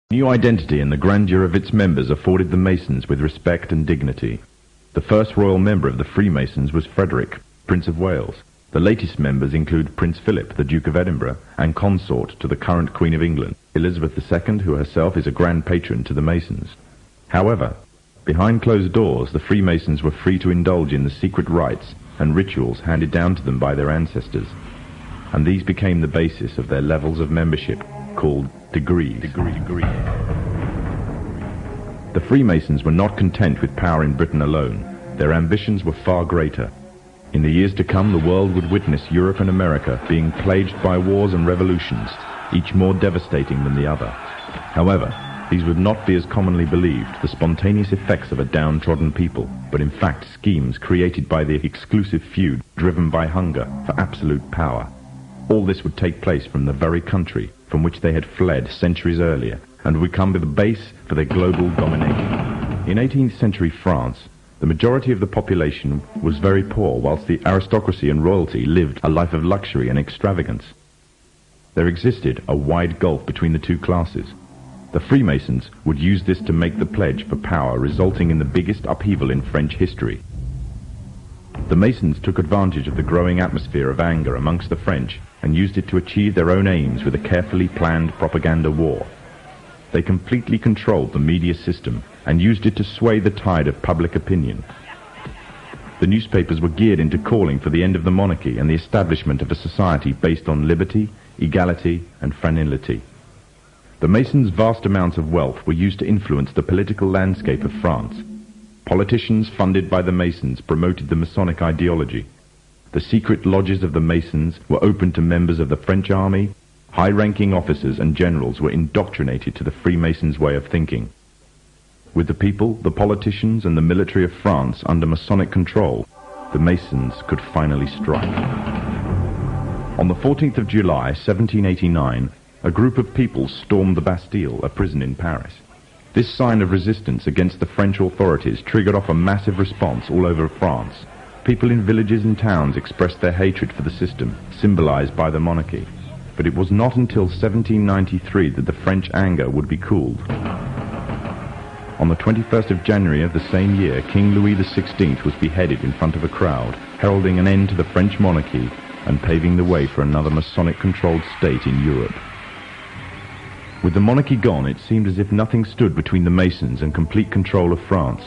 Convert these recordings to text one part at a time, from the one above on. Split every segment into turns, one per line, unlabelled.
New identity and the grandeur of its members afforded the Masons with respect and dignity. The first royal member of the Freemasons was Frederick, Prince of Wales. The latest members include Prince Philip, the Duke of Edinburgh, and consort to the current Queen of England, Elizabeth II, who herself is a grand patron to the Masons. However, behind closed doors, the Freemasons were free to indulge in the secret rites and rituals handed down to them by their ancestors, and these became the basis of their levels of membership, called degrees. The Freemasons were not content with power in Britain alone. Their ambitions were far greater. In the years to come, the world would witness Europe and America being plagued by wars and revolutions, each more devastating than the other. However, these would not be as commonly believed, the spontaneous effects of a downtrodden people, but in fact schemes created by the exclusive feud driven by hunger for absolute power. All this would take place from the very country from which they had fled centuries earlier, and would become the base for their global domination. In 18th century France, the majority of the population was very poor, whilst the aristocracy and royalty lived a life of luxury and extravagance. There existed a wide gulf between the two classes. The Freemasons would use this to make the pledge for power, resulting in the biggest upheaval in French history. The Masons took advantage of the growing atmosphere of anger amongst the French and used it to achieve their own aims with a carefully planned propaganda war. They completely controlled the media system and used it to sway the tide of public opinion. The newspapers were geared into calling for the end of the monarchy and the establishment of a society based on liberty, equality, and fraternity. The Masons' vast amounts of wealth were used to influence the political landscape of France. Politicians funded by the Masons promoted the Masonic ideology. The secret lodges of the Masons were open to members of the French army. High-ranking officers and generals were indoctrinated to the Freemasons' way of thinking. With the people, the politicians, and the military of France under Masonic control, the Masons could finally strike. On the 14th of July, 1789, a group of people stormed the Bastille, a prison in Paris. This sign of resistance against the French authorities triggered off a massive response all over France. People in villages and towns expressed their hatred for the system, symbolized by the monarchy. But it was not until 1793 that the French anger would be cooled. On the 21st of January of the same year, King Louis XVI was beheaded in front of a crowd, heralding an end to the French monarchy and paving the way for another Masonic-controlled state in Europe. With the monarchy gone, it seemed as if nothing stood between the Masons and complete control of France.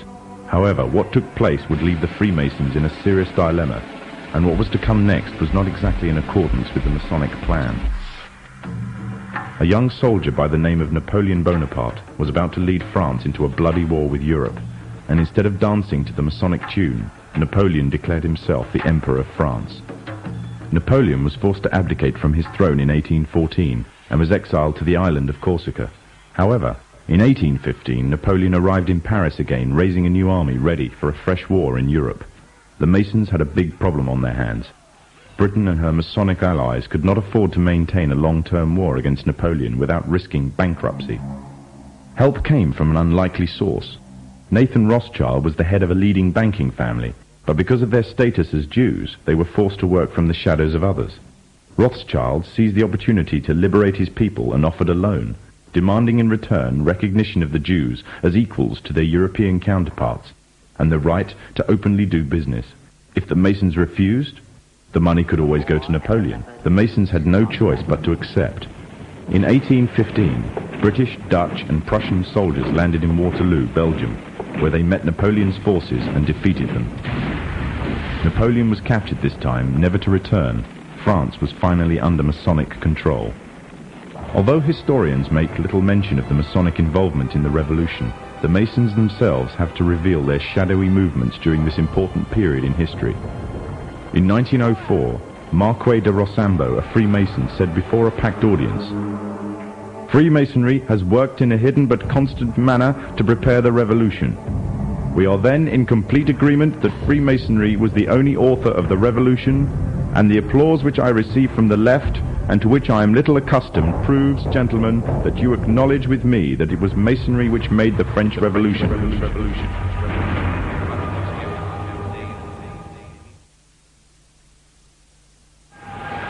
However, what took place would leave the Freemasons in a serious dilemma, and what was to come next was not exactly in accordance with the Masonic plan. A young soldier by the name of Napoleon Bonaparte was about to lead France into a bloody war with Europe, and instead of dancing to the Masonic tune, Napoleon declared himself the Emperor of France. Napoleon was forced to abdicate from his throne in 1814 and was exiled to the island of Corsica. However, in 1815, Napoleon arrived in Paris again, raising a new army ready for a fresh war in Europe. The Masons had a big problem on their hands. Britain and her Masonic allies could not afford to maintain a long-term war against Napoleon without risking bankruptcy. Help came from an unlikely source. Nathan Rothschild was the head of a leading banking family, but because of their status as Jews, they were forced to work from the shadows of others. Rothschild seized the opportunity to liberate his people and offered a loan, demanding in return recognition of the Jews as equals to their European counterparts, and the right to openly do business. If the Masons refused, the money could always go to Napoleon. The Masons had no choice but to accept. In 1815, British, Dutch, and Prussian soldiers landed in Waterloo, Belgium, where they met Napoleon's forces and defeated them. Napoleon was captured this time, never to return. France was finally under Masonic control. Although historians make little mention of the Masonic involvement in the Revolution, the Masons themselves have to reveal their shadowy movements during this important period in history. In 1904, Marquis de Rochambeau, a Freemason, said before a packed audience, "Freemasonry has worked in a hidden but constant manner to prepare the revolution. We are then in complete agreement that Freemasonry was the only author of the revolution, and the applause which I receive from the left, and to which I am little accustomed, proves, gentlemen, that you acknowledge with me that it was Masonry which made the French Revolution."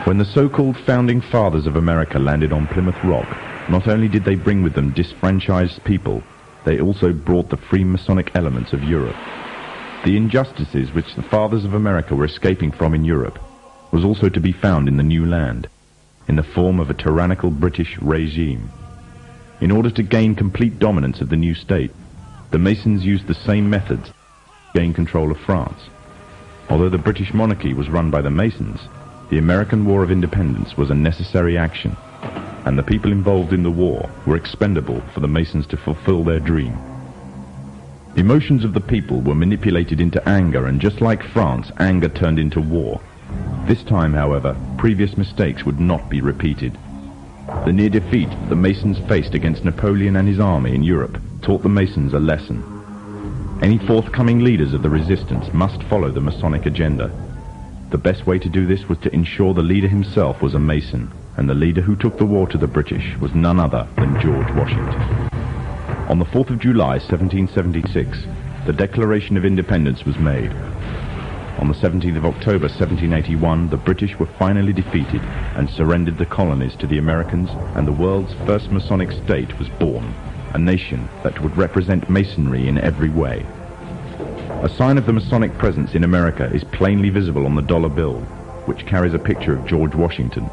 When the so-called founding fathers of America landed on Plymouth Rock, Not only did they bring with them disfranchised people, they also brought the Freemasonic elements of Europe. The injustices which the fathers of America were escaping from in Europe was also to be found in the new land, in the form of a tyrannical British regime. In order to gain complete dominance of the new state, the Masons used the same methods to gain control of France. Although the British monarchy was run by the Masons, the American War of Independence was a necessary action, and the people involved in the war were expendable for the Masons to fulfill their dream. Emotions of the people were manipulated into anger, and just like France, anger turned into war. This time, however, previous mistakes would not be repeated. The near defeat the Masons faced against Napoleon and his army in Europe taught the Masons a lesson. Any forthcoming leaders of the resistance must follow the Masonic agenda. The best way to do this was to ensure the leader himself was a Mason, and the leader who took the war to the British was none other than George Washington. On the 4th of July 1776, the Declaration of Independence was made. On the 17th of October 1781, the British were finally defeated and surrendered the colonies to the Americans, and the world's first Masonic state was born, a nation that would represent Masonry in every way. A sign of the Masonic presence in America is plainly visible on the dollar bill, which carries a picture of George Washington,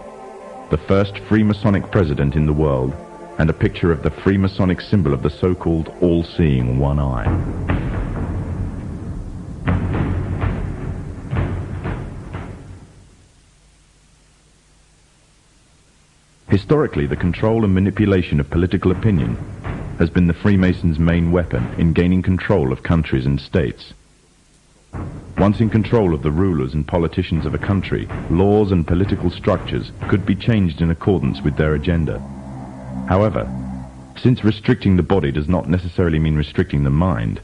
the first Freemasonic president in the world, and a picture of the Freemasonic symbol of the so-called all-seeing one eye. Historically, the control and manipulation of political opinion has been the Freemasons' main weapon in gaining control of countries and states. Once in control of the rulers and politicians of a country, laws and political structures could be changed in accordance with their agenda. However, since restricting the body does not necessarily mean restricting the mind,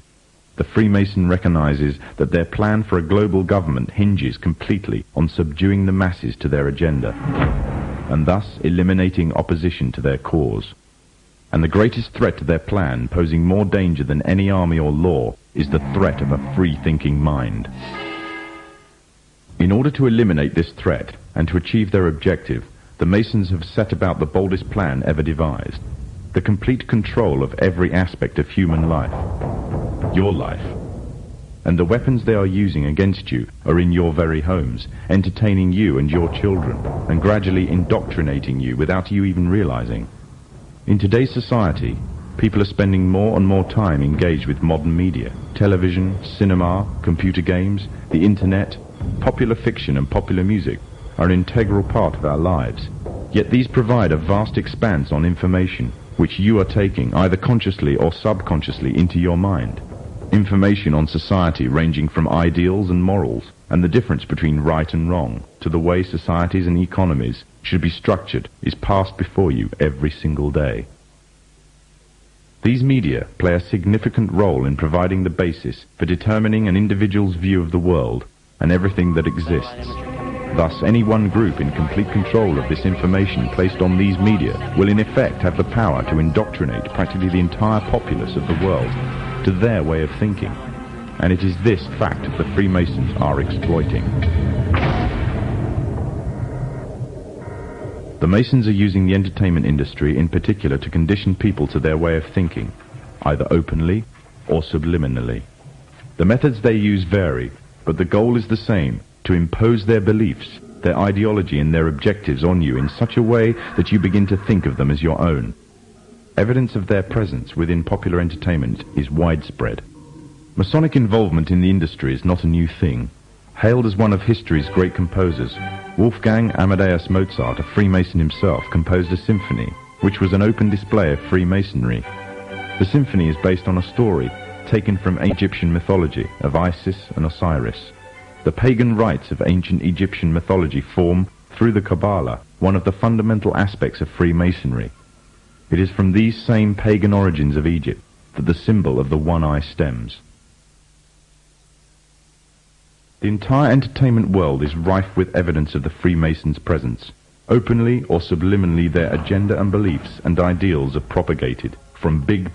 the Freemason recognizes that their plan for a global government hinges completely on subduing the masses to their agenda, and thus eliminating opposition to their cause. And the greatest threat to their plan, posing more danger than any army or law, is the threat of a free-thinking mind. In order to eliminate this threat and to achieve their objective, the Masons have set about the boldest plan ever devised: the complete control of every aspect of human life, your life. And the weapons they are using against you are in your very homes, entertaining you and your children, and gradually indoctrinating you without you even realizing. In today's society, people are spending more and more time engaged with modern media. Television, cinema, computer games, the internet, popular fiction and popular music are an integral part of our lives. Yet these provide a vast expanse on information which you are taking, either consciously or subconsciously, into your mind. Information on society ranging from ideals and morals, and the difference between right and wrong, to the way societies and economies should be structured, is passed before you every single day. These media play a significant role in providing the basis for determining an individual's view of the world and everything that exists. Thus, any one group in complete control of this information placed on these media will in effect have the power to indoctrinate practically the entire populace of the world to their way of thinking. And it is this fact the Freemasons are exploiting. The Masons are using the entertainment industry in particular to condition people to their way of thinking, either openly or subliminally. The methods they use vary, but the goal is the same: to impose their beliefs, their ideology and their objectives on you in such a way that you begin to think of them as your own. Evidence of their presence within popular entertainment is widespread. Masonic involvement in the industry is not a new thing. Hailed as one of history's great composers, Wolfgang Amadeus Mozart, a Freemason himself, composed a symphony, which was an open display of Freemasonry. The symphony is based on a story taken from Egyptian mythology of Isis and Osiris. The pagan rites of ancient Egyptian mythology form, through the Kabbalah, one of the fundamental aspects of Freemasonry. It is from these same pagan origins of Egypt that the symbol of the one eye stems. The entire entertainment world is rife with evidence of the Freemasons' presence. Openly or subliminally, their agenda and beliefs and ideals are propagated from big